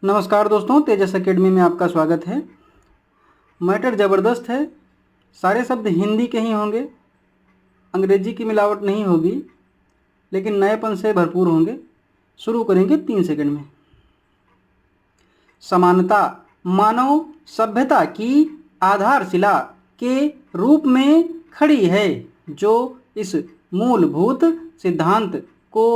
नमस्कार दोस्तों, तेजस एकेडमी में आपका स्वागत है। मैटर ज़बरदस्त है। सारे शब्द हिंदी के ही होंगे, अंग्रेजी की मिलावट नहीं होगी, लेकिन नएपन से भरपूर होंगे। शुरू करेंगे 3 सेकंड में। समानता मानव सभ्यता की आधारशिला के रूप में खड़ी है, जो इस मूलभूत सिद्धांत को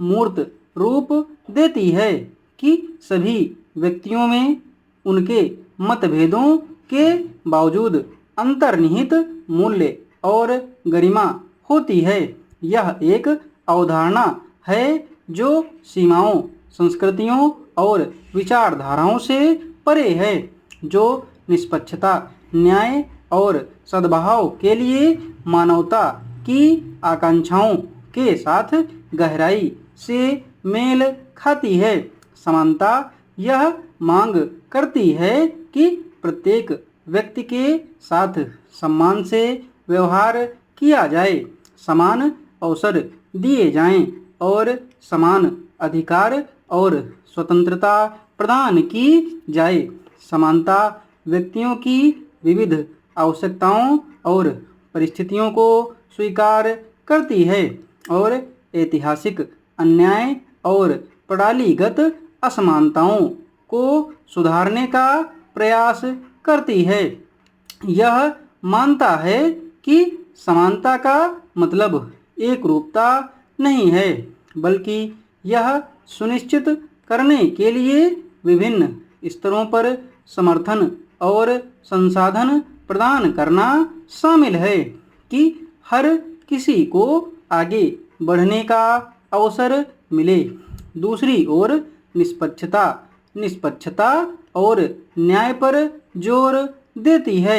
मूर्त रूप देती है कि सभी व्यक्तियों में उनके मतभेदों के बावजूद अंतर्निहित मूल्य और गरिमा होती है। यह एक अवधारणा है जो सीमाओं, संस्कृतियों और विचारधाराओं से परे है, जो निष्पक्षता, न्याय और सद्भाव के लिए मानवता की आकांक्षाओं के साथ गहराई से मेल खाती है। समानता यह मांग करती है कि प्रत्येक व्यक्ति के साथ सम्मान से व्यवहार किया जाए, समान अवसर दिए जाएं और समान अधिकार और स्वतंत्रता प्रदान की जाए। समानता व्यक्तियों की विविध आवश्यकताओं और परिस्थितियों को स्वीकार करती है और ऐतिहासिक अन्याय और प्रणालीगत असमानताओं को सुधारने का प्रयास करती है। यह मानता है कि समानता का मतलब एकरूपता नहीं है, बल्कि यह सुनिश्चित करने के लिए विभिन्न स्तरों पर समर्थन और संसाधन प्रदान करना शामिल है कि हर किसी को आगे बढ़ने का अवसर मिले। दूसरी ओर निष्पक्षता और न्याय पर जोर देती है,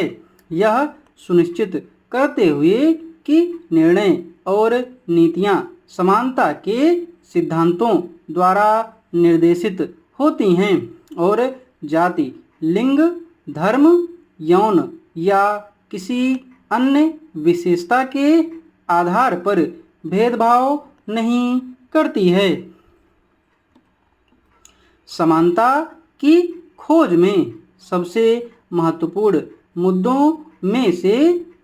यह सुनिश्चित करते हुए कि निर्णय और नीतियां समानता के सिद्धांतों द्वारा निर्देशित होती हैं और जाति, लिंग, धर्म, यौन या किसी अन्य विशेषता के आधार पर भेदभाव नहीं करती है। समानता की खोज में सबसे महत्वपूर्ण मुद्दों में से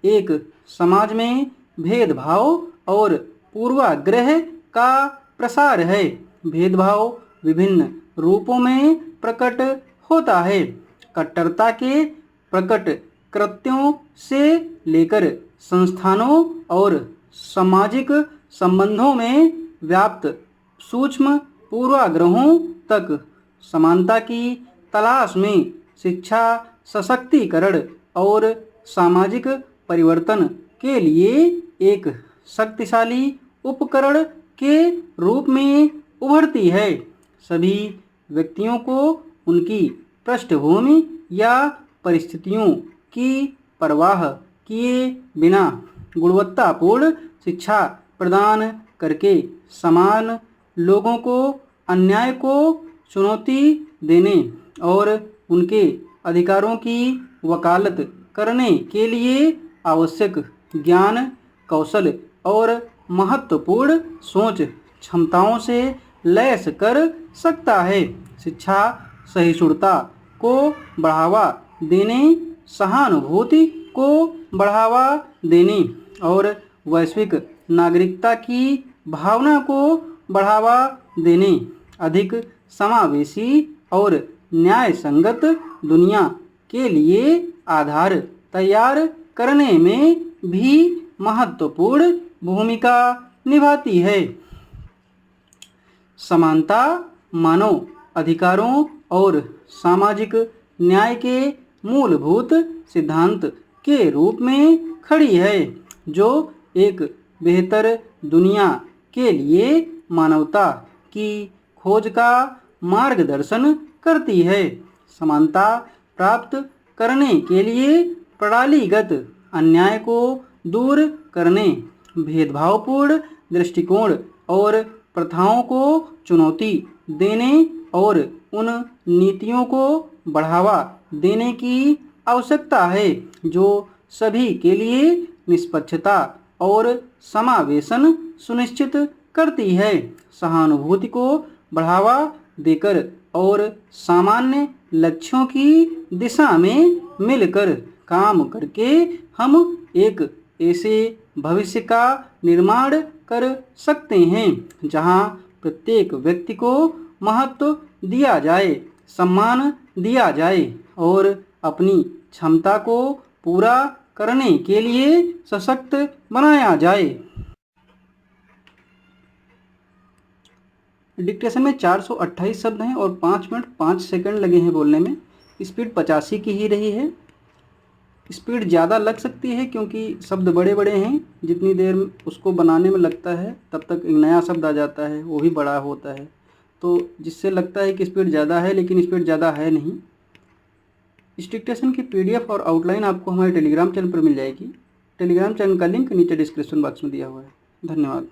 एक समाज में भेदभाव और पूर्वाग्रह का प्रसार है। भेदभाव विभिन्न रूपों में प्रकट होता है, कट्टरता के प्रकट कृत्यों से लेकर संस्थानों और सामाजिक संबंधों में व्याप्त सूक्ष्म पूर्वाग्रहों तक। समानता की तलाश में शिक्षा, सशक्तिकरण और सामाजिक परिवर्तन के लिए एक शक्तिशाली उपकरण के रूप में उभरती है। सभी व्यक्तियों को उनकी पृष्ठभूमि या परिस्थितियों की परवाह किए बिना गुणवत्तापूर्ण शिक्षा प्रदान करके समान लोगों को अन्याय को चुनौती देने और उनके अधिकारों की वकालत करने के लिए आवश्यक ज्ञान, कौशल और महत्वपूर्ण सोच क्षमताओं से लैस कर सकता है। शिक्षा सहिष्णुता को बढ़ावा देने, सहानुभूति को बढ़ावा देने और वैश्विक नागरिकता की भावना को बढ़ावा देने, अधिक समावेशी और न्यायसंगत दुनिया के लिए आधार तैयार करने में भी महत्वपूर्ण भूमिका निभाती है। समानता मानव अधिकारों और सामाजिक न्याय के मूलभूत सिद्धांत के रूप में खड़ी है, जो एक बेहतर दुनिया के लिए मानवता की खोज का मार्गदर्शन करती है। समानता प्राप्त करने के लिए प्रणालीगत अन्याय को दूर करने, भेदभावपूर्ण दृष्टिकोण और प्रथाओं को चुनौती देने और उन नीतियों को बढ़ावा देने की आवश्यकता है जो सभी के लिए निष्पक्षता और समावेशन सुनिश्चित करती है। सहानुभूति को बढ़ावा देकर और सामान्य लक्ष्यों की दिशा में मिलकर काम करके हम एक ऐसे भविष्य का निर्माण कर सकते हैं जहां प्रत्येक व्यक्ति को महत्व दिया जाए, सम्मान दिया जाए और अपनी क्षमता को पूरा करने के लिए सशक्त बनाया जाए। डिक्टेशन में 428 शब्द हैं और 5 मिनट 5 सेकंड लगे हैं बोलने में। स्पीड 85 की ही रही है। स्पीड ज़्यादा लग सकती है क्योंकि शब्द बड़े बड़े हैं। जितनी देर उसको बनाने में लगता है तब तक एक नया शब्द आ जाता है, वो भी बड़ा होता है, तो जिससे लगता है कि स्पीड ज़्यादा है, लेकिन स्पीड ज़्यादा है नहीं। इस डिक्टेशन की PDF और आउटलाइन आपको हमारे टेलीग्राम चैनल पर मिल जाएगी। टेलीग्राम चैनल का लिंक नीचे डिस्क्रिप्शन बॉक्स में दिया हुआ है। धन्यवाद।